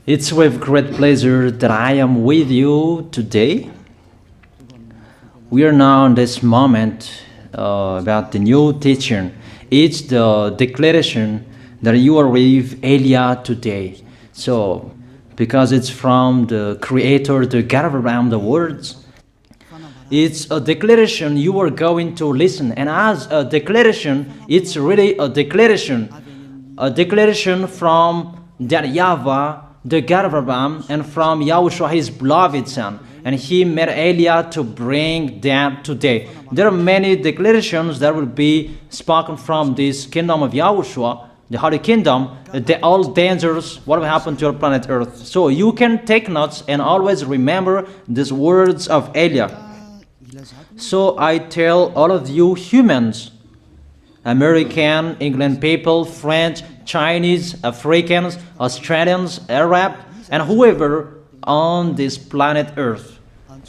It's with great pleasure that I am with you today. We are now in this moment about the new teaching. It's the declaration that you are with Elia today. So, because it's from the Creator, the God of Abraham, the words, it's a declaration you are going to listen. And as a declaration, it's really a declaration from that YAHVAH, the God of Abraham, and from YAHOSHUAH, his beloved son. And he made Elia to bring that today. There are many declarations that will be spoken from this kingdom of YAHOSHUAH, the Holy Kingdom, all dangers, what will happen to your planet Earth. So you can take notes and always remember these words of Elia. So I tell all of you humans, American, England people, French, Chinese, Africans, Australians, Arab, and whoever on this planet Earth,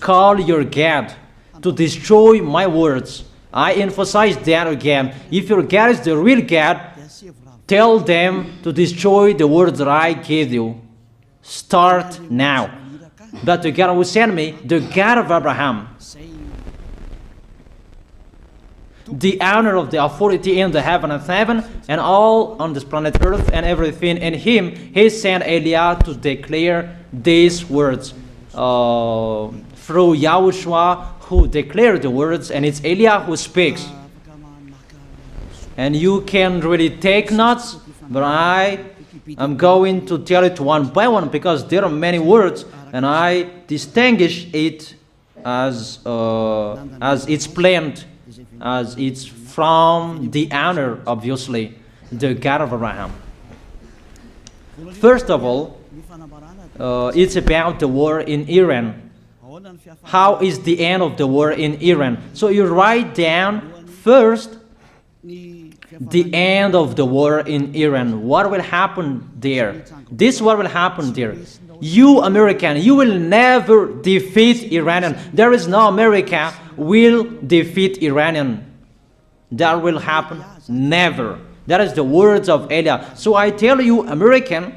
call your God to destroy my words. I emphasize that again. If your God is the real God, tell them to destroy the words that I gave you. Start now. But the God who sent me, the God of Abraham, the honor of the authority in the heaven of heaven and all on this planet Earth and everything in him, he sent Elia to declare these words through YAHOSHUAH, who declared the words, and it's Elia who speaks. And you can really take notes, but I am going to tell it one by one because there are many words, and I distinguish it as it's planned, as it's from the honor, obviously, the God of Abraham. First of all, it's about the war in Iran. How is the end of the war in Iran? So you write down first the end of the war in Iran. What will happen there? This what will happen there. You American, you will never defeat Iranian. There is no America will defeat Iranian. That will happen never. That is the words of Elia. So I tell you, American,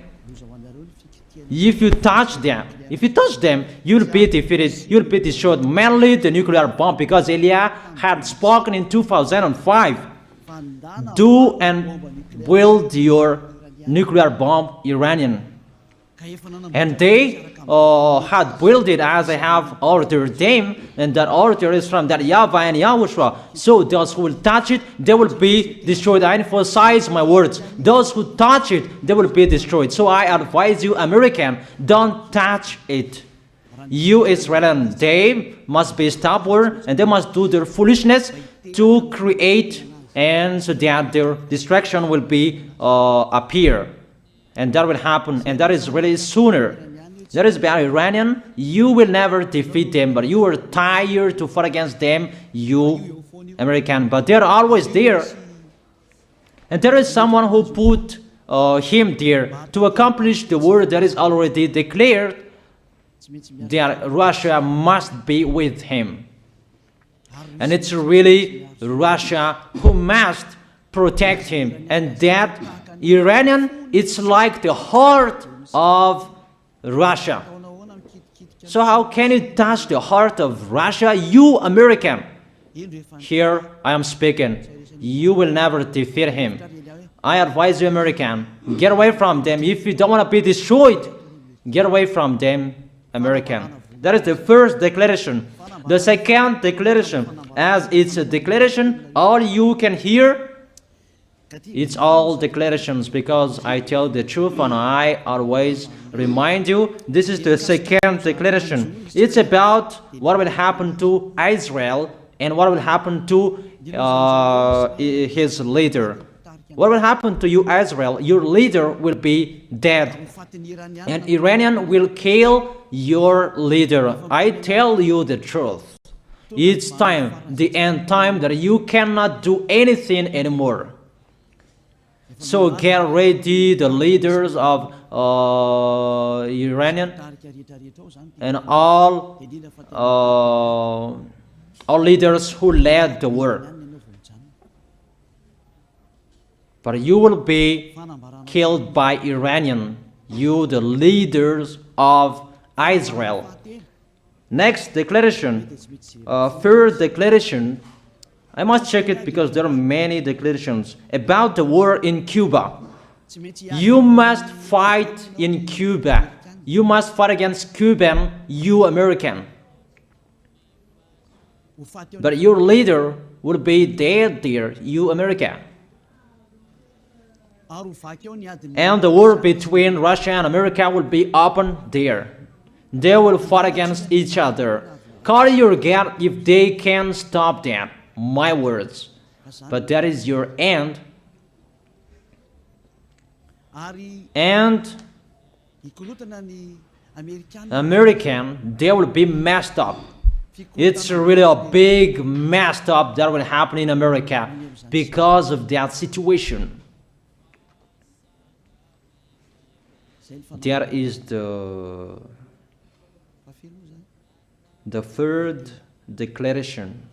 if you touch them, you'll be defeated, you'll be destroyed. Mainly the nuclear bomb, because Elia had spoken in 2005. Do and build your nuclear bomb, Iranian. And they had built it as I have ordered them, and that order is from that YAHVAH and YAHOSHUAH. So those who will touch it, they will be destroyed. I emphasize my words. Those who touch it, they will be destroyed. So I advise you, American, don't touch it. You Israelians, they must be stubborn, and they must do their foolishness to create, and so that their destruction will be appear. And that will happen, and that is really sooner. That is about Iranian. You will never defeat them, but you are tired to fight against them, you American. But they're always there. And there is someone who put him there to accomplish the word that is already declared, that Russia must be with him. And it's really Russia who must protect him. And that Iranian, it's like the heart of Russia. So how can you touch the heart of Russia? You American. Here I am speaking. You will never defeat him. I advise you, American, get away from them. If you don't want to be destroyed, get away from them, American. That is the first declaration. The second declaration, as it's a declaration, all you can hear, it's all declarations, because I tell the truth and I always remind you, this is the second declaration. It's about what will happen to Israel and what will happen to his leader. What will happen to you, Israel? Your leader will be dead, and Iranian will kill your leader. I tell you the truth. It's time, the end time, that you cannot do anything anymore. So get ready, the leaders of Iranian and all leaders who led the war. But you will be killed by Iranian. you the leaders of Israel. Next declaration, third declaration, I must check it because there are many declarations about the war in Cuba. You must fight in Cuba. You must fight against Cuban, you American. But your leader will be dead there, you America. And the war between Russia and America will be open there. They will fight against each other. Call your God if they can stop that. My words. But that is your end. And American, they will be messed up. It's really a big messed up that will happen in America because of that situation. That is the third declaration.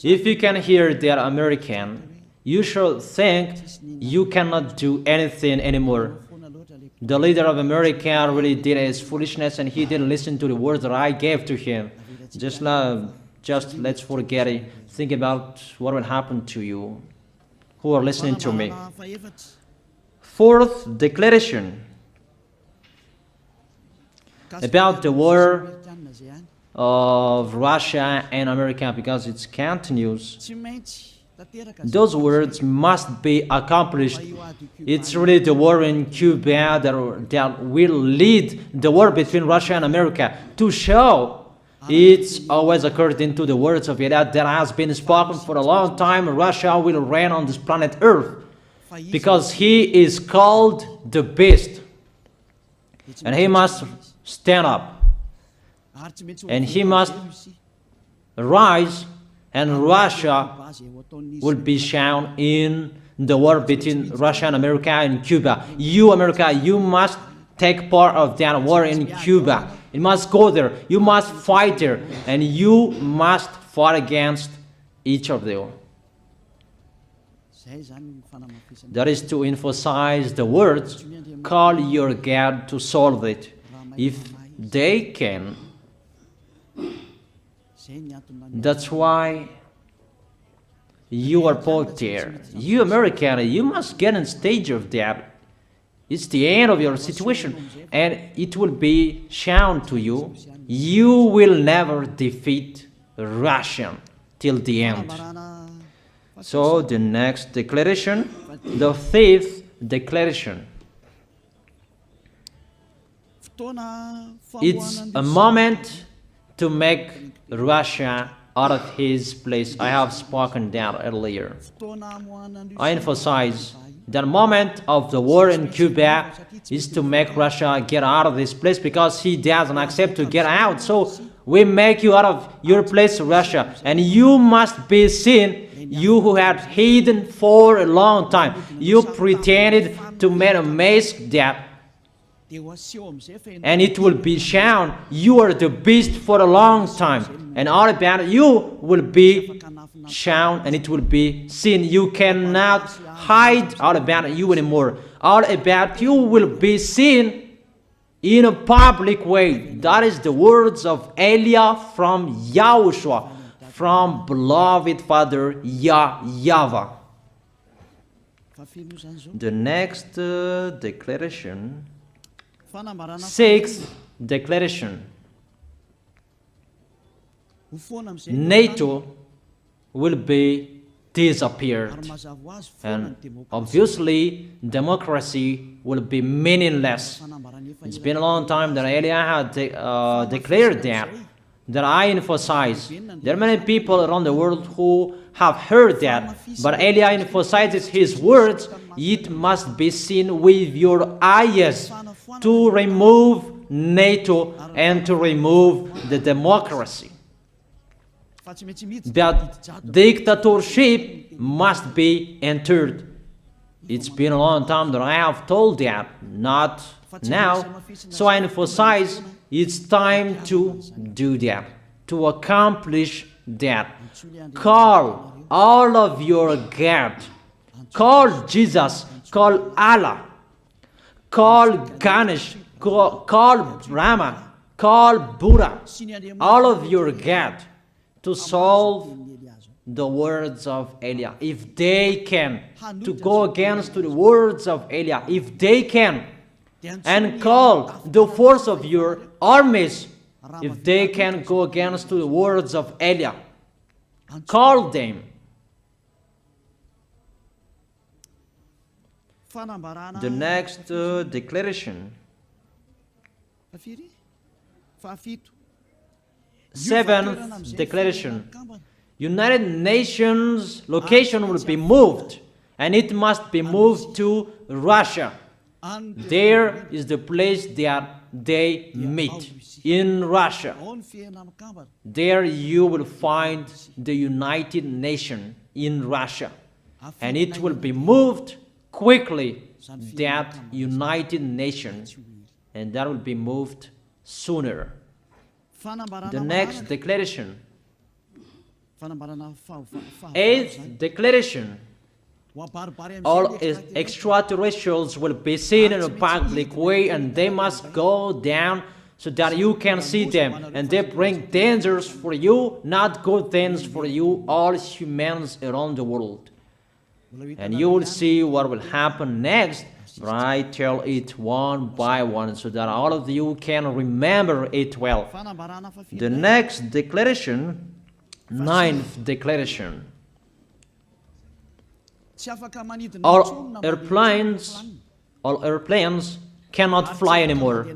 If you can hear that American, you should think you cannot do anything anymore. The leader of America really did his foolishness and he didn't listen to the words that I gave to him. Just let's forget it. Think about what will happen to you who are listening to me. Fourth declaration about the war of Russia and America, because it continues. Those words must be accomplished. It's really the war in Cuba that will lead the war between Russia and America to show it's always according to the words of YAH that has been spoken for a long time. Russia will reign on this planet Earth because he is called the beast and he must stand up and he must rise, and Russia will be shown in the war between Russia and America and Cuba. You, America, you must take part of that war in Cuba. You must go there. You must fight there. And you must fight against each of them. That is to emphasize the words, call your God to solve it. If they can, that's why you are put there. You American, you must get in stage of that. It's the end of your situation and it will be shown to you. You will never defeat Russia till the end. So the next declaration, the fifth declaration. It's a moment to make Russia out of his place. I have spoken that earlier. I emphasize the moment of the war in Cuba is to make Russia get out of this place because he doesn't accept to get out. So we make you out of your place, Russia, and you must be seen. You who had hidden for a long time, you pretended to make a mask that, and it will be shown you are the beast for a long time, and all about you will be shown and it will be seen. You cannot hide all about you anymore. All about you will be seen in a public way. That is the words of Elia from YAHOSHUAH, from beloved Father YAHVAH. The next declaration, sixth declaration. NATO will be disappeared, and obviously democracy will be meaningless. It's been a long time that Elia had declared that I emphasize. There are many people around the world who have heard that, but Elia emphasizes his words. It must be seen with your eyes to remove NATO and to remove the democracy. That dictatorship must be entered. It's been a long time that I have told that, not now. So I emphasize it's time to do that, to accomplish that. Call all of your God. Call Jesus, call Allah, call Ganesh, call Brahma, call Buddha, all of your God, to solve the words of Eliah. If they can, to go against the words of Eliah, if they can, and call the force of your armies, if they can go against the words of Eliah, call them. The next declaration. Seventh declaration. United Nations location will be moved, and it must be moved to Russia. There is the place that they meet, in Russia. There you will find the United Nations in Russia, and it will be moved quickly, that United Nations, and that will be moved sooner. The next declaration. Eighth declaration. All extraterrestrials will be seen in a public way, and they must go down so that you can see them, and they bring dangers for you, not good things for you, all humans around the world. And you will see what will happen next. I tell it one by one so that all of you can remember it well. The next declaration, ninth declaration. All airplanes cannot fly anymore,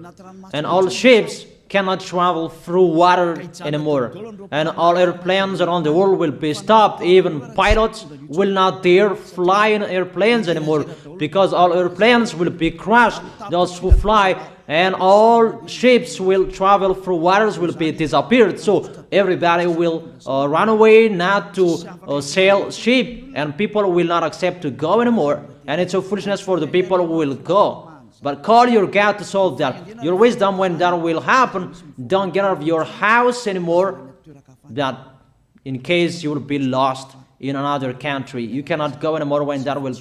and all ships cannot travel through water anymore, and all airplanes around the world will be stopped. Even pilots will not dare fly in airplanes anymore, because all airplanes will be crushed, those who fly, and all ships will travel through waters will be disappeared. So everybody will run away not to sail ship, and people will not accept to go anymore, and it's a foolishness for the people who will go. But call your God to solve that. Your wisdom when that will happen. Don't get out of your house anymore, that in case you will be lost in another country. You cannot go anymore when that will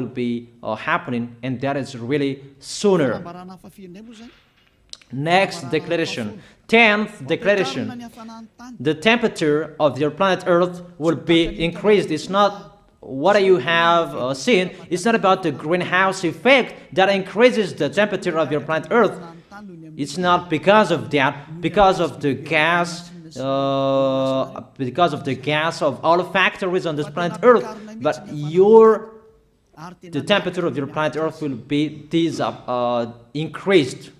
be happening, and that is really sooner. Next declaration. 10th declaration. The temperature of your planet Earth will be increased. It's not what you have seen. It's not about the greenhouse effect that increases the temperature of your planet Earth. It's not because of that, because of the gas, of all factories on this planet Earth. But the temperature of your planet Earth will be increased,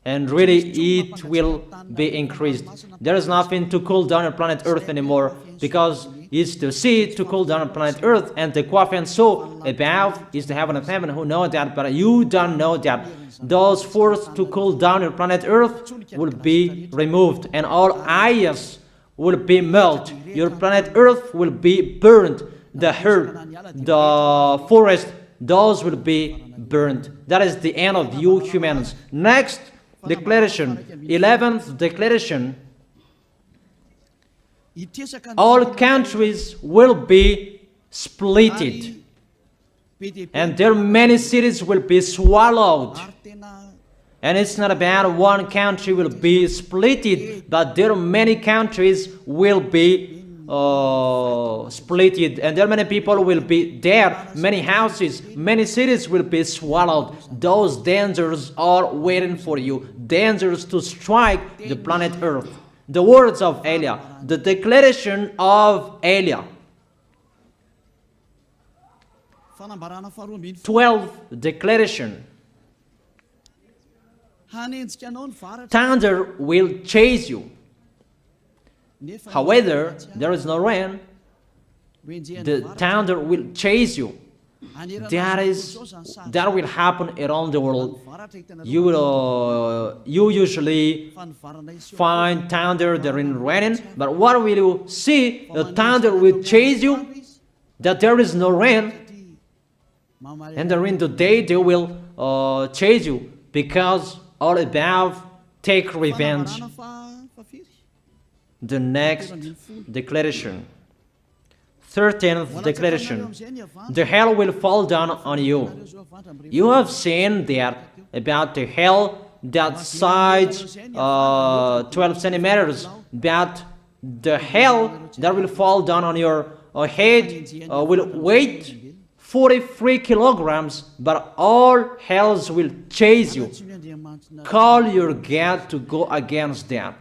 and really it will be increased. There is nothing to cool down your planet Earth anymore, because it's the sea to cool down planet Earth, and the Quaf and so above is the heaven of heaven, who know that, but you don't know that. Those forces to cool down your planet Earth will be removed, and all ice will be melted. Your planet Earth will be burned. The earth, the forest, those will be burned. That is the end of you humans. Next declaration, 11th declaration. All countries will be splitted, and their many cities will be swallowed. And it's not about one country will be splitted, but there are many countries will be splitted, and there are many people will be dead, many houses, many cities will be swallowed. Those dangers are waiting for you, dangers to strike the planet Earth. The words of Eliah, the declaration of Eliah. 12th declaration. Thunder will chase you. However, there is no rain. The thunder will chase you. That will happen around the world. You usually find thunder during raining, but what will you see? The thunder will chase you, that there is no rain, and during the day they will chase you, because all above take revenge. The next declaration. 13th declaration. The hell will fall down on you. You have seen that about the hell that size 12 centimeters, that the hell that will fall down on your head will weight 43 kilograms, but all hells will chase you. Call your God to go against that.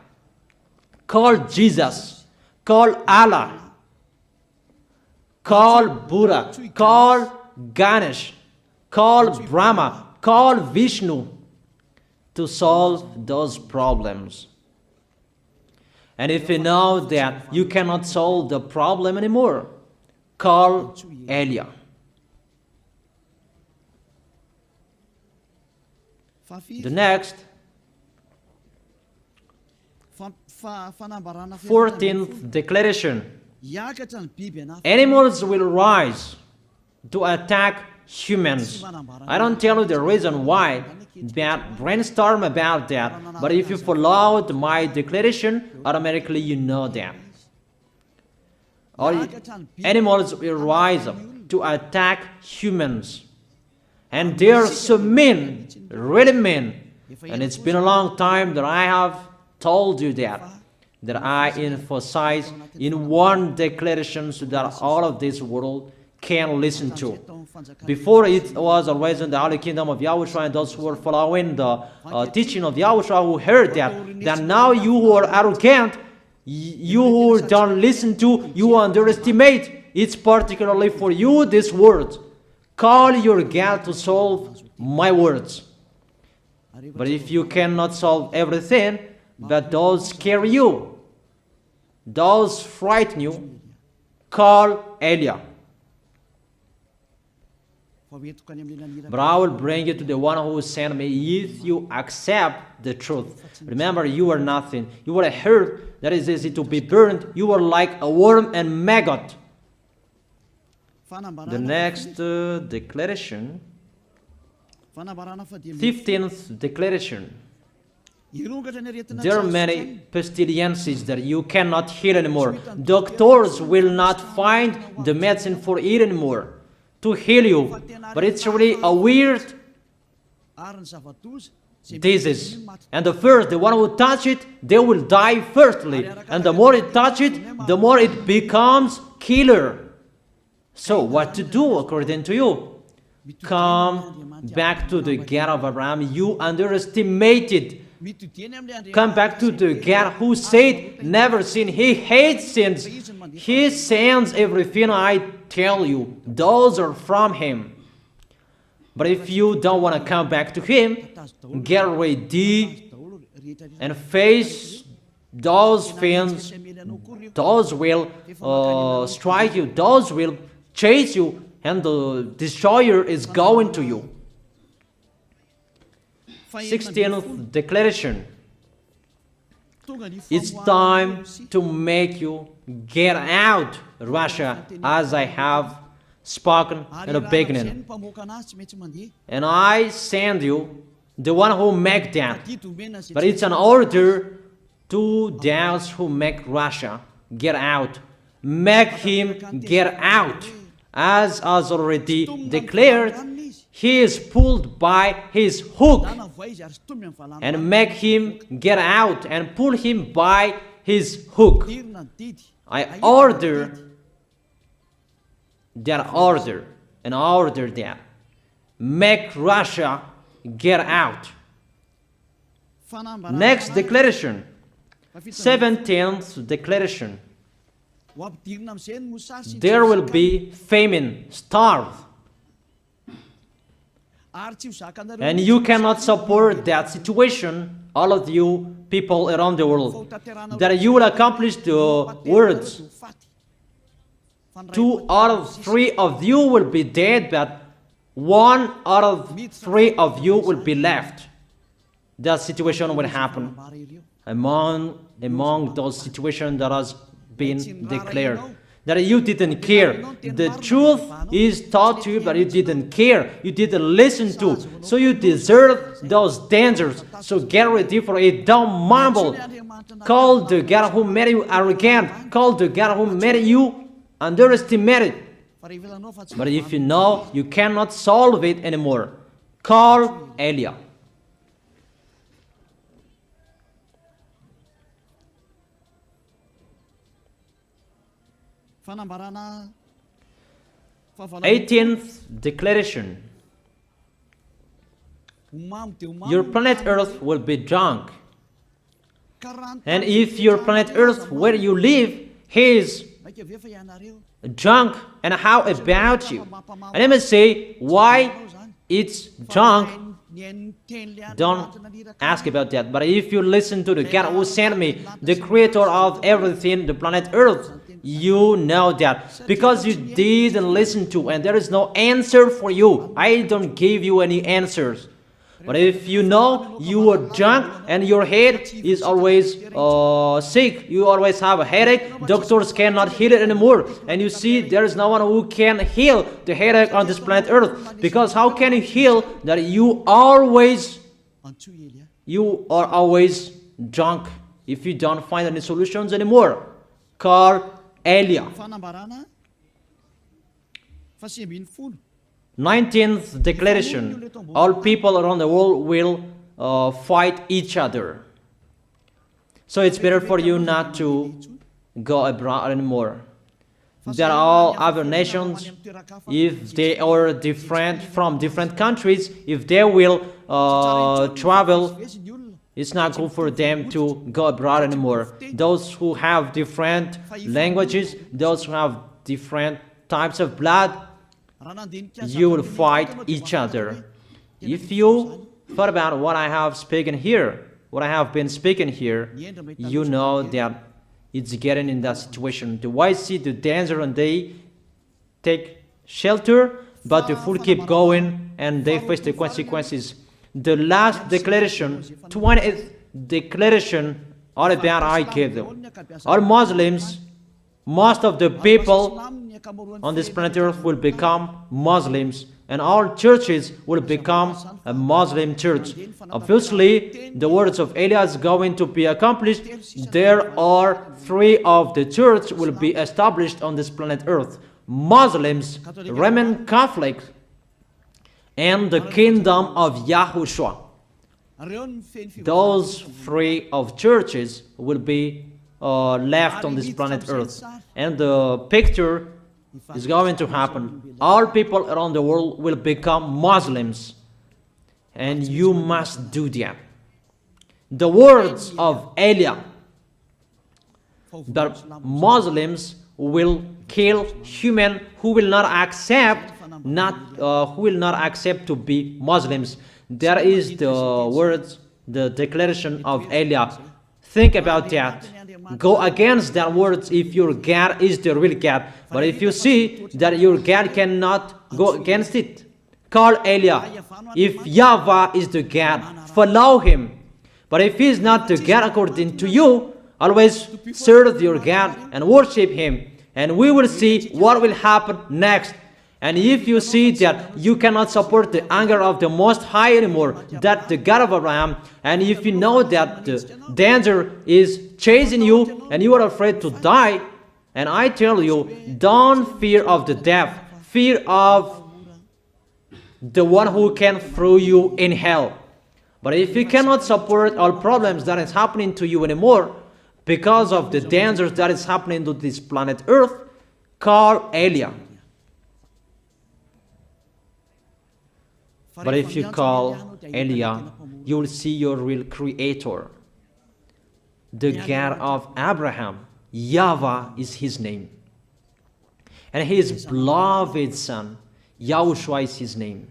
Call Jesus. Call Allah. Call Buddha. Call Ganesh. Call Brahma. Call Vishnu to solve those problems. And if you know that you cannot solve the problem anymore, call Elia. The next, 14th declaration. Animals will rise to attack humans. I don't tell you the reason why, but brainstorm about that. But if you followed my declaration, automatically you know that. All animals will rise up to attack humans. And they are so mean, really mean. And it's been a long time that I have told you that I emphasize in one declaration so that all of this world can listen to. Before it was always in the Holy Kingdom of YAHOSHUAH, and those who were following the teaching of YAHOSHUAH who heard that now you who are arrogant, you who don't listen to, you underestimate. It's particularly for you, this word. Call your God to solve my words. But if you cannot solve everything, but those scare you, those frighten you, call Elia. But I will bring you to the one who sent me if you accept the truth. Remember, you are nothing. You are a herb that is easy to be burned. You are like a worm and maggot. The next declaration, 15th declaration. There are many pestilences that you cannot heal anymore. Doctors will not find the medicine for it anymore to heal you. But it's really a weird disease. And the one who touch it, they will die firstly. And the more it touch it, the more it becomes killer. So what to do according to you? Come back to the God of Abraham. You underestimated. Come back to the God who said, never sin. He hates sins. He sends everything I tell you. Those are from Him. But if you don't want to come back to Him, get ready and face those things. Those will strike you. Those will chase you. And the destroyer is going to you. 16th declaration. It's time to make you get out Russia, as I have spoken in the beginning. And I send you the one who make that. But it's an order to those who make Russia get out. Make him get out. As already declared, he is pulled by his hook, and make him get out and pull him by his hook. I order that. Make Russia get out. Next declaration, 17th declaration. There will be famine, starve. And you cannot support that situation, all of you people around the world, that you will accomplish the words. 2 out of 3 of you will be dead, but 1 out of 3 of you will be left. That situation will happen among those situations that has been declared. That you didn't care. The truth is taught to you, but you didn't care. You didn't listen to. So you deserve those dangers. So get ready for it. Don't mumble. Call the God who made you arrogant. Call the God who made you underestimate it. But if you know you cannot solve it anymore, call Eliah. Eighteenth declaration. Your planet Earth will be drunk. And if your planet Earth where you live is drunk, and how about you? And let me say why it's drunk. Don't ask about that. But if you listen to the God who sent me, the creator of everything, the planet Earth, you know that. Because you didn't listen to, and there is no answer for you. I don't give you any answers. But if you know you are drunk and your head is always sick, you always have a headache, doctors cannot heal it anymore. And you see there is no one who can heal the headache on this planet Earth. Because how can you heal that you are always drunk if you don't find any solutions anymore? Call Eliah. 19th declaration. All people around the world will fight each other. So it's better for you not to go abroad anymore. There are all other nations, if they are different from different countries, if they will travel, it's not good for them to go abroad anymore. Those who have different languages, those who have different types of blood, you will fight each other. If you thought about what I have spoken here, what I have been speaking here, you know that it's getting in that situation. The wise see the danger and they take shelter, but the fool keep going and they face the consequences. The last declaration, 20th declaration, all about I gave them. All Muslims, most of the people on this planet Earth will become Muslims, and all churches will become a Muslim church. Obviously, the words of Eliah is going to be accomplished. There are 3 of the church will be established on this planet Earth: Muslims, Roman Catholics, and the kingdom of YAHOSHUAH. Those 3 of churches will be left on this planet Earth, and the picture is going to happen. All people around the world will become Muslims, and you must do that. The words of Eliah, that Muslims will kill human who will not accept to be Muslims. That is the words, the declaration of Eliah. Think about that. Go against that words if your God is the real God. But if you see that your God cannot go against it, call Eliah. If YAHVAH is the God, follow him. But if he is not the God according to you, always serve your God and worship him. And we will see what will happen next. And if you see that you cannot support the anger of the Most High anymore, that the God of Abraham, and if you know that the danger is chasing you and you are afraid to die, and I tell you, don't fear of the death, fear of the one who can throw you in hell. But if you cannot support all problems that is happening to you anymore, because of the dangers that is happening to this planet Earth, call Eliah. But if you call Eliah, you will see your real creator, the God of Abraham. YAHVAH is his name. And his beloved son, YAHOSHUAH is his name.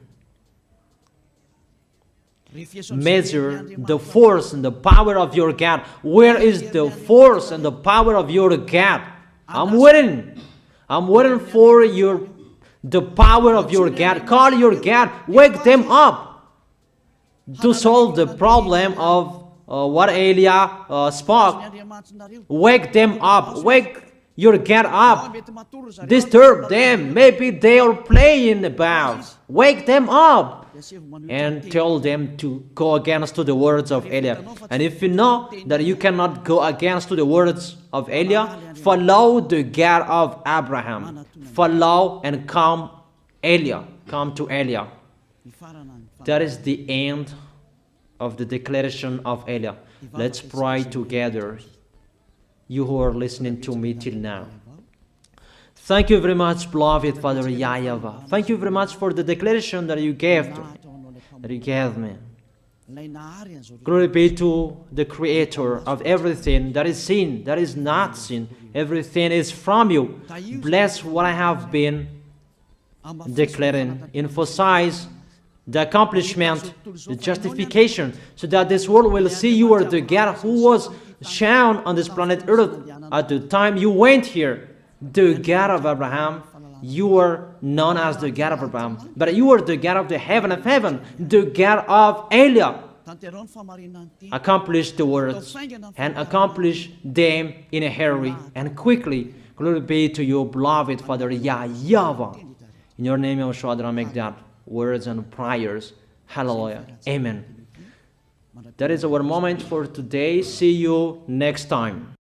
Measure the force and the power of your God. Where is the force and the power of your God? I'm waiting. I'm waiting for the power of your God. Call your God. Wake them up to solve the problem of what Eliah spoke. Wake them up. Wake your God up. Disturb them. Maybe they are playing about. Wake them up. and tell them to go against to the words of Eliah. And if you know that you cannot go against to the words of Eliah, follow the God of Abraham. Follow and come Eliah. Come to Eliah. That is the end of the declaration of Eliah. Let's pray together, you who are listening to me till now. Thank you very much, beloved Father YAHVAH. Thank you very much for the declaration that you gave to me, that you gave me. Glory be to the Creator of everything that is seen, that is not seen. Everything is from you. Bless what I have been declaring. Emphasize the accomplishment, the justification, so that this world will see you are the God who was shown on this planet Earth at the time you went here. The God of Abraham, you are known as the God of Abraham, but you are the God of the heaven of heaven, the God of Eliah. Accomplish the words and accomplish them in a hurry and quickly. Glory be to you, beloved Father YAHVAH. In your name, YAHOSHUAH, I make that words and prayers. Hallelujah. Amen. That is our moment for today. See you next time.